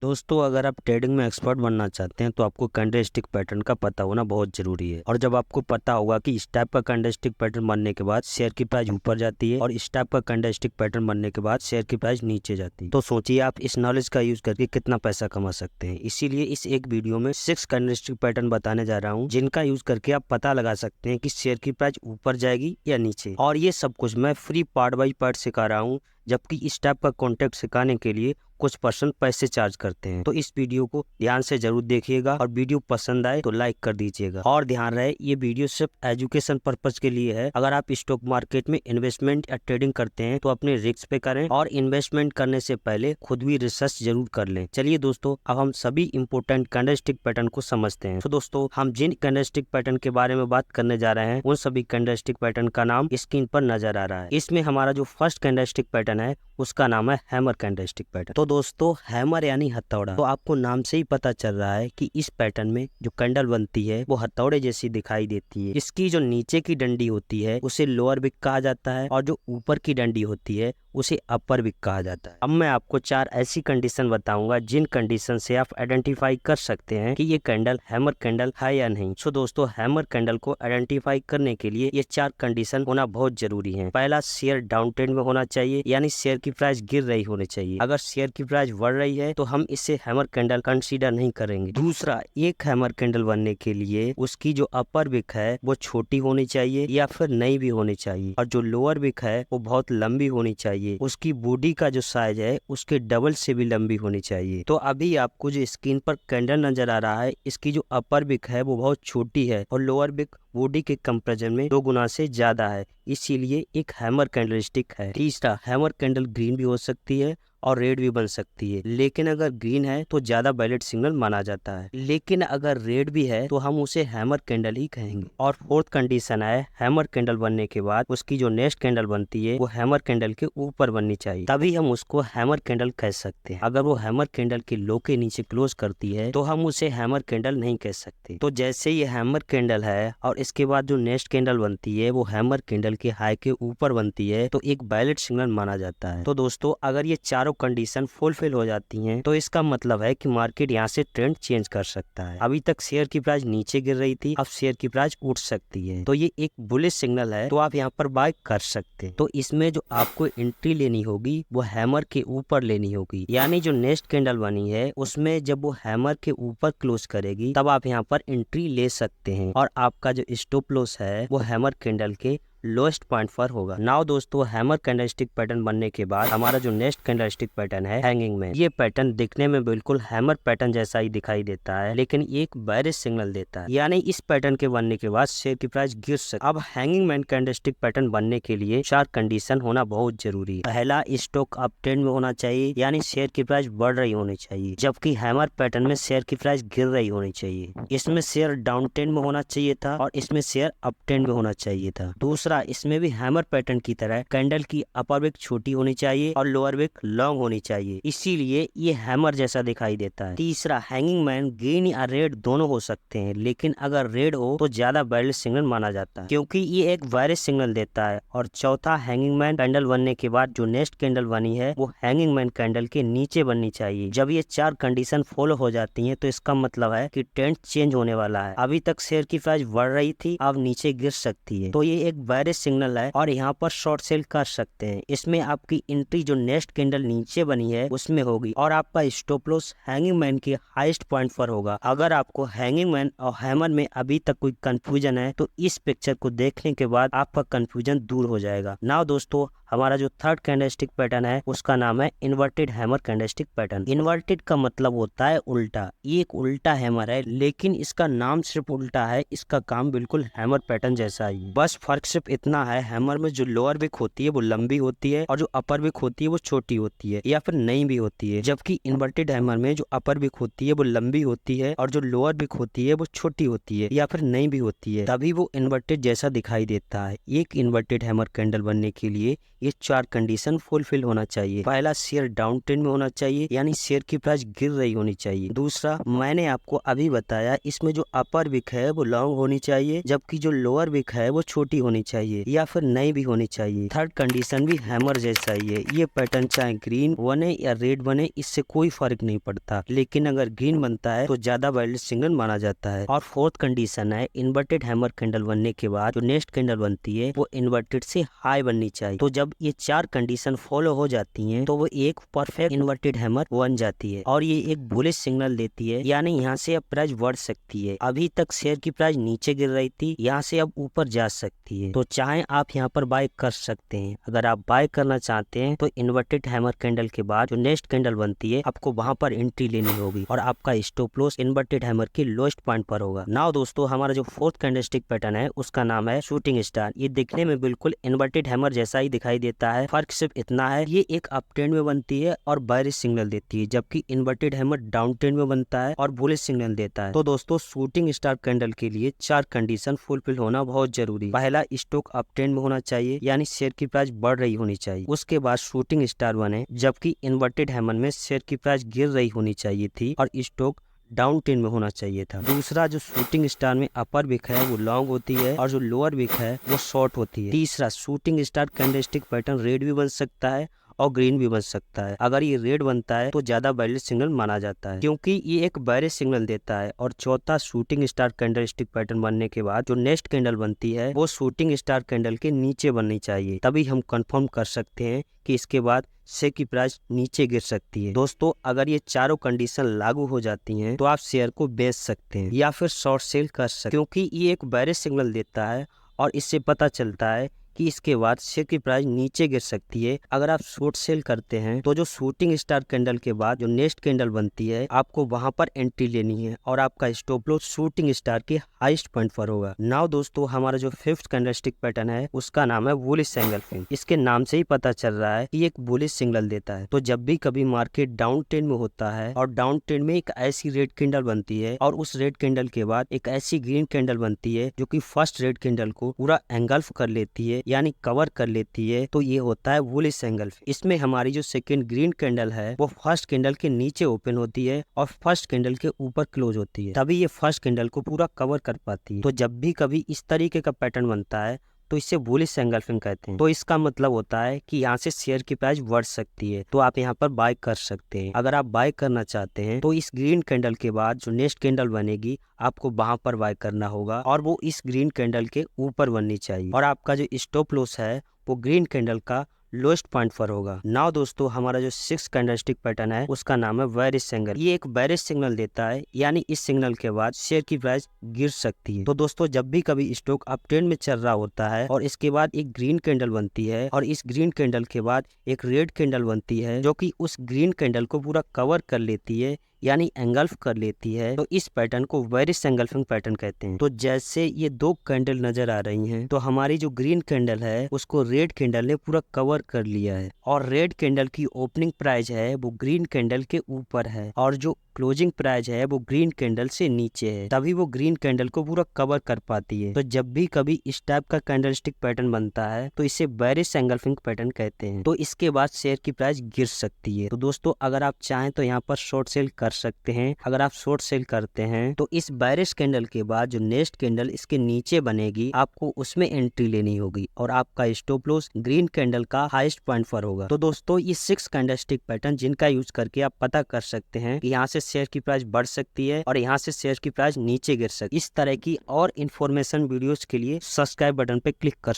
दोस्तों, अगर आप ट्रेडिंग में एक्सपर्ट बनना चाहते हैं तो आपको कैंडलस्टिक पैटर्न का पता होना बहुत जरूरी है। और जब आपको पता होगा कि इस टाइप का कैंडलस्टिक पैटर्न बनने के बाद शेयर की प्राइस ऊपर जाती है और इस टाइप का कैंडलस्टिक पैटर्न बनने के बाद शेयर की प्राइस नीचे जाती है, तो सोचिए आप इस नॉलेज का यूज करके कितना पैसा कमा सकते हैं। इसीलिए इस एक वीडियो में 6 कैंडलस्टिक पैटर्न बताने जा रहा हूँ, जिनका यूज करके आप पता लगा सकते हैं कि शेयर की प्राइस ऊपर जाएगी या नीचे। और ये सब कुछ मैं फ्री पार्ट बाई पार्ट सिखा रहा हूँ, जबकि इस टाइप का कॉन्टेक्ट सिखाने के लिए कुछ पर्सन पैसे चार्ज करते हैं। तो इस वीडियो को ध्यान से जरूर देखिएगा और वीडियो पसंद आए तो लाइक कर दीजिएगा। और ध्यान रहे, ये वीडियो सिर्फ एजुकेशन पर्पज के लिए है। अगर आप स्टॉक मार्केट में इन्वेस्टमेंट या ट्रेडिंग करते हैं तो अपने रिस्क पे करें और इन्वेस्टमेंट करने से पहले खुद भी रिसर्च जरूर कर लें। चलिए दोस्तों, अब हम सभी इंपोर्टेंट कैंडलस्टिक पैटर्न को समझते हैं। तो दोस्तों, हम जिन कैंडलस्टिक पैटर्न के बारे में बात करने जा रहे हैं उन सभी कैंडलस्टिक पैटर्न का नाम स्क्रीन पर नजर आ रहा है। इसमें हमारा जो फर्स्ट कैंडलस्टिक पैटर्न है उसका नाम है हैमर कैंडलस्टिक पैटर्न। तो दोस्तों, हैमर यानी हथौड़ा। तो आपको नाम से ही पता चल रहा है कि इस पैटर्न में जो कैंडल बनती है वो हथौड़े जैसी दिखाई देती है। इसकी जो नीचे की डंडी होती है उसे लोअर विक कहा जाता है और जो ऊपर की डंडी होती है उसे अपर विक कहा जाता है। अब मैं आपको 4 ऐसी कंडीशन बताऊंगा जिन कंडीशन से आप आइडेंटिफाई कर सकते हैं कि ये कैंडल हैमर कैंडल है या नहीं। सो दोस्तों, हैमर कैंडल को आइडेंटिफाई करने के लिए ये 4 कंडीशन होना बहुत जरूरी है। पहला, शेयर डाउन ट्रेंड में होना चाहिए, यानी शेयर की प्राइस गिर रही होनी चाहिए। अगर शेयर की प्राइस बढ़ रही है तो हम इसे हैमर कैंडल कंसीडर नहीं करेंगे। दूसरा, एक हैमर कैंडल बनने के लिए उसकी जो अपर विक है वो छोटी होनी चाहिए या फिर नहीं भी होनी चाहिए, और जो लोअर विक है वो बहुत लंबी होनी चाहिए। उसकी बॉडी का जो साइज है उसके डबल से भी लंबी होनी चाहिए। तो अभी आपको जो स्क्रीन पर कैंडल नजर आ रहा है, इसकी जो अपर विक है वो बहुत छोटी है और लोअर विक बॉडी के कंपैरिजन में 2 गुना से ज्यादा है, इसीलिए एक हैमर कैंडलस्टिक है। तीसरा, हैमर कैंडल ग्रीन भी हो सकती है और रेड भी बन सकती है, लेकिन अगर ग्रीन है तो ज्यादा वैलिड सिग्नल माना जाता है, लेकिन अगर रेड भी है तो हम उसे हैमर कैंडल ही कहेंगे। और फोर्थ कंडीशन है, हैमर कैंडल बनने के बाद उसकी जो नेक्स्ट कैंडल बनती है वो हैमर कैंडल के ऊपर बननी चाहिए, तभी हम उसको हैमर कैंडल कह सकते हैं। अगर वो हैमर कैंडल के लो के नीचे क्लोज करती है तो हम उसे हैमर कैंडल नहीं कह सकते। तो जैसे ये हैमर कैंडल है और इसके बाद जो नेक्स्ट कैंडल बनती है वो हैमर कैंडल के हाई के ऊपर बनती है तो एक वैलिड सिग्नल माना जाता है। तो दोस्तों, अगर ये चारों कंडीशन फुलफिल हो जाती हैं तो इसका मतलब है कि मार्केट यहाँ से ट्रेंड चेंज कर सकता है। अभी तक शेयर की प्राइस नीचे गिर रही थी, अब शेयर की प्राइस उठ सकती है, तो ये एक बुलिश सिग्नल है, तो आप यहाँ पर बाय कर सकते हैं। तो इसमें जो आपको एंट्री लेनी होगी वो हैमर के ऊपर लेनी होगी, यानी जो नेक्स्ट कैंडल बनी है उसमें जब वो हैमर के ऊपर क्लोज करेगी तब आप यहाँ पर एंट्री ले सकते हैं, और आपका जो स्टॉप लॉस है वो हैमर कैंडल के लोएस्ट पॉइंट पर होगा। नाउ दोस्तों, हैमर कैंडलस्टिक पैटर्न बनने के बाद हमारा जो नेक्स्ट कैंडलस्टिक पैटर्न है हैंगिंग मैन। ये पैटर्न दिखने में बिल्कुल हैमर पैटर्न जैसा ही दिखाई देता है, लेकिन ये एक बेरिश सिग्नल देता है, यानी इस पैटर्न के बनने के बाद शेयर की प्राइस गिर सकती है। अब हैंगिंग मैन कैंडलस्टिक पैटर्न बनने के लिए 4 कंडीशन होना बहुत जरूरी है। पहला, स्टॉक अप ट्रेंड में होना चाहिए, यानी शेयर की प्राइस बढ़ रही होनी चाहिए, जबकि हैमर पैटर्न में शेयर की प्राइस गिर रही होनी चाहिए। इसमें शेयर डाउन ट्रेंड में होना चाहिए था और इसमें शेयर अप ट्रेंड में होना चाहिए था। दूसरा, इसमें भी हैमर पैटर्न की तरह कैंडल की अपर विक छोटी होनी चाहिए और लोअर विक लॉन्ग होनी चाहिए, इसीलिए ये हैमर जैसा दिखाई देता है। तीसरा, हैंगिंग मैन ग्रीन या रेड दोनों हो सकते हैं, लेकिन अगर रेड हो तो ज्यादा वैलिड सिग्नल माना जाता है, क्योंकि ये एक वैलिड सिग्नल देता है। और चौथा, हैंगिंग मैन कैंडल बनने के बाद जो नेक्स्ट कैंडल बनी है वो हैंगिंग मैन कैंडल के नीचे बननी चाहिए। जब ये 4 कंडीशन फॉलो हो जाती है तो इसका मतलब है कि ट्रेंड चेंज होने वाला है। अभी तक शेयर की प्राइस बढ़ रही थी, अब नीचे गिर सकती है, तो ये एक वैलिड सिग्नल है और यहाँ पर शॉर्ट सेल कर सकते हैं। इसमें आपकी एंट्री जो नेक्स्ट कैंडल नीचे बनी है उसमें होगी और आपका स्टॉप लॉस हैंगिंग मैन के हाईएस्ट पॉइंट पर होगा। अगर आपको हैंगिंग मैन और हैमर में अभी तक कोई कंफ्यूजन है तो इस पिक्चर को देखने के बाद आपका कंफ्यूजन दूर हो जाएगा। नाउ दोस्तों, हमारा जो थर्ड कैंडलस्टिक पैटर्न है उसका नाम है inverted hammer candlestick pattern. Inverted का मतलब होता है उल्टा। ये एक उल्टा हैमर है, लेकिन इसका नाम सिर्फ उल्टा है, इसका काम बिल्कुल हैमर पैटर्न जैसा ही। बस फर्क सिर्फ इतना है, हैमर में जो लोअर विक होती है वो लंबी होती है और जो अपर विक होती है वो छोटी होती है या फिर नहीं भी होती है, जबकि इन्वर्टेड हैमर में जो अपर विक होती है वो लंबी होती है और जो लोअर विक होती है वो छोटी होती है या फिर नहीं भी होती है, तभी वो इन्वर्टेड जैसा दिखाई देता है। एक इन्वर्टेड हैमर कैंडल बनने के लिए ये 4 कंडीशन फुलफिल होना चाहिए। पहला, शेयर डाउन ट्रेंड में होना चाहिए, यानी शेयर की प्राइस गिर रही होनी चाहिए। दूसरा, मैंने आपको अभी बताया इसमें जो अपर विक है वो लॉन्ग होनी चाहिए, जबकि जो लोअर विक है वो छोटी होनी चाहिए या फिर नई भी होनी चाहिए। थर्ड कंडीशन भी हैमर जैसा ही है, ये पैटर्न चाहे ग्रीन बने या रेड बने इससे कोई फर्क नहीं पड़ता, लेकिन अगर ग्रीन बनता है तो ज्यादा वैलिड सिग्नल माना जाता है। और फोर्थ कंडीशन है इन्वर्टेड हैमर कैंडल बनने के बाद जो नेक्स्ट कैंडल बनती है वो इन्वर्टेड से हाई बननी चाहिए। तो जब ये 4 कंडीशन फॉलो हो जाती हैं तो वो एक परफेक्ट इन्वर्टेड हैमर बन जाती है और ये एक बुलिश सिग्नल देती है, यानी यहाँ से अब प्राइस बढ़ सकती है। अभी तक शेयर की प्राइस नीचे गिर रही थी, यहाँ से अब ऊपर जा सकती है। तो चाहे आप यहाँ पर बाय कर सकते हैं। अगर आप बाय करना चाहते हैं तो इन्वर्टेड हैमर कैंडल के बाद जो नेक्स्ट कैंडल बनती है आपको वहां पर एंट्री लेनी होगी और आपका स्टॉप लॉस इन्वर्टेड हैमर के लोएस्ट पॉइंट पर होगा। नाउ दोस्तों, हमारा जो फोर्थ कैंडलस्टिक पैटर्न है उसका नाम है शूटिंग स्टार। ये दिखने में बिल्कुल इन्वर्टेड हैमर जैसा ही दिखाई देता है, फर्क सिर्फ इतना है ये एक अप ट्रेंड में बनती है और बेयरिश सिग्नल देती है, जबकि इन्वर्टेड हैमर डाउन ट्रेंड में बनता है और बुलिश सिग्नल देता है। तो दोस्तों, शूटिंग स्टार कैंडल के लिए 4 कंडीशन फुलफिल होना बहुत जरूरी। पहला, स्टॉक अप ट्रेंड में होना चाहिए, यानी शेयर की प्राइस बढ़ रही होनी चाहिए। उसके बाद शूटिंग स्टार बने, जबकि इन्वर्टेड हैमर में शेयर की प्राइस गिर रही होनी चाहिए थी और स्टॉक डाउन ट्रेंड में होना चाहिए था। दूसरा, जो शूटिंग स्टार में अपर विक है वो लॉन्ग होती है और जो लोअर विक है वो शॉर्ट होती है। तीसरा, shooting star candlestick pattern red भी बन सकता है और ग्रीन भी बन सकता है। अगर ये रेड बनता है तो ज्यादा बेयरिश सिग्नल माना जाता है, क्योंकि ये एक बेयरिश सिग्नल देता है। और चौथा, शूटिंग स्टार कैंडलस्टिक पैटर्न बनने के बाद जो नेक्स्ट कैंडल बनती है वो शूटिंग स्टार कैंडल के नीचे बननी चाहिए, तभी हम कंफर्म कर सकते हैं कि इसके बाद शेयर की प्राइस नीचे गिर सकती है। दोस्तों, अगर ये चारों कंडीशन लागू हो जाती हैं तो आप शेयर को बेच सकते हैं या फिर शॉर्ट सेल कर सकते हैं, क्योंकि ये एक बेयरिश सिग्नल देता है और इससे पता चलता है कि इसके बाद शेयर की प्राइस नीचे गिर सकती है। अगर आप शॉर्ट सेल करते हैं तो जो शूटिंग स्टार कैंडल के बाद जो नेक्स्ट कैंडल बनती है आपको वहां पर एंट्री लेनी है और आपका स्टॉप लॉस शूटिंग स्टार के हाईएस्ट पॉइंट पर होगा। नाउ दोस्तों, हमारा जो फिफ्थ कैंडलस्टिक पैटर्न है उसका नाम है बुलिश एंगल्फिंग। इसके नाम से ही पता चल रहा है कि एक बुलिश सिग्नल देता है। तो जब भी कभी मार्केट डाउन ट्रेंड में होता है और डाउन ट्रेंड में एक ऐसी रेड कैंडल बनती है और उस रेड कैंडल के बाद एक ऐसी ग्रीन कैंडल बनती है जो कि फर्स्ट रेड कैंडल को पूरा एंगल्फ कर लेती है, यानी कवर कर लेती है, तो ये होता है बुलिश एंगल्फिंग। इसमें हमारी जो सेकंड ग्रीन कैंडल है वो फर्स्ट कैंडल के नीचे ओपन होती है और फर्स्ट कैंडल के ऊपर क्लोज होती है, तभी ये फर्स्ट कैंडल को पूरा कवर कर पाती है। तो जब भी कभी इस तरीके का पैटर्न बनता है तो इसे बुलिश एंगल्फिंग कहते हैं। तो इसका मतलब होता है कि यहाँ से शेयर की प्राइस बढ़ सकती है, तो आप यहाँ पर बाय कर सकते हैं। अगर आप बाय करना चाहते हैं तो इस ग्रीन कैंडल के बाद जो नेक्स्ट कैंडल बनेगी आपको वहां पर बाय करना होगा और वो इस ग्रीन कैंडल के ऊपर बननी चाहिए और आपका जो स्टॉप लॉस है वो ग्रीन कैंडल का लोएस्ट पॉइंट पर होगा। नाउ दोस्तों, हमारा जो सिक्स कैंडलस्टिक पैटर्न है उसका नाम है बेयरिश सिग्नल। ये एक बेयरिश सिग्नल देता है, यानी इस सिग्नल के बाद शेयर की प्राइस गिर सकती है। तो दोस्तों, जब भी कभी स्टॉक अप ट्रेंड में चल रहा होता है और इसके बाद एक ग्रीन कैंडल बनती है और इस ग्रीन कैंडल के बाद एक रेड कैंडल बनती है जो कि उस ग्रीन कैंडल को पूरा कवर कर लेती है, यानी एंगल्फ कर लेती है, तो इस पैटर्न को बेयरिश एंगल्फिंग पैटर्न कहते हैं। तो जैसे ये 2 कैंडल नजर आ रही हैं, तो हमारी जो ग्रीन कैंडल है उसको रेड कैंडल ने पूरा कवर कर लिया है और रेड कैंडल की ओपनिंग प्राइस है वो ग्रीन कैंडल के ऊपर है और जो क्लोजिंग प्राइस है वो ग्रीन कैंडल से नीचे है, तभी वो ग्रीन कैंडल को पूरा कवर कर पाती है। तो जब भी कभी इस टाइप का कैंडलस्टिक पैटर्न बनता है तो इसे बेयरिश एंगल्फिंग पैटर्न कहते हैं। तो इसके बाद शेयर की प्राइस गिर सकती है। तो दोस्तों, अगर आप चाहें तो यहाँ पर शॉर्ट सेल कर सकते हैं। अगर आप शॉर्ट सेल करते हैं तो इस बेयरिश कैंडल के बाद जो नेक्स्ट कैंडल इसके नीचे बनेगी आपको उसमें एंट्री लेनी होगी और आपका स्टॉप लॉस ग्रीन कैंडल का हाईएस्ट पॉइंट पर होगा। तो दोस्तों, ये 6 कैंडलस्टिक पैटर्न जिनका यूज करके आप पता कर सकते हैं कि यहाँ से शेयर की प्राइस बढ़ सकती है और यहाँ से शेयर की प्राइस नीचे गिर सकती है। इस तरह की और इन्फॉर्मेशन वीडियोस के लिए सब्सक्राइब बटन पे क्लिक कर